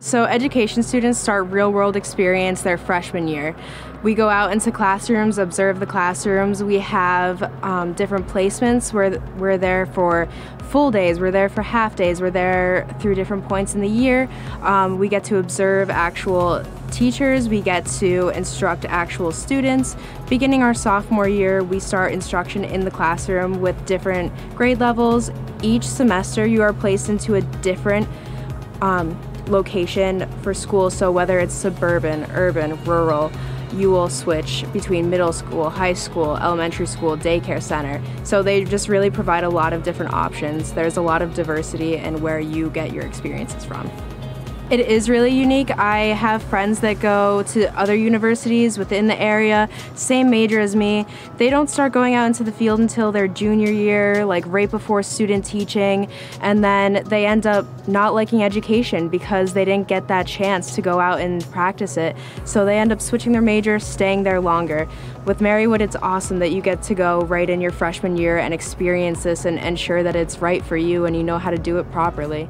So education students start real-world experience their freshman year. We go out into classrooms, observe the classrooms. We have different placements. We're there for full days, we're there for half days, we're there through different points in the year. We get to observe actual teachers, we get to instruct actual students. Beginning our sophomore year, we start instruction in the classroom with different grade levels. Each semester you are placed into a different location for school, so whether it's suburban, urban, rural, you will switch between middle school, high school, elementary school, daycare center. So they just really provide a lot of different options. There's a lot of diversity in where you get your experiences from. It is really unique. I have friends that go to other universities within the area, same major as me. They don't start going out into the field until their junior year, like right before student teaching, and then they end up not liking education because they didn't get that chance to go out and practice it. So they end up switching their major, staying there longer. With Marywood, it's awesome that you get to go right in your freshman year and experience this and ensure that it's right for you and you know how to do it properly.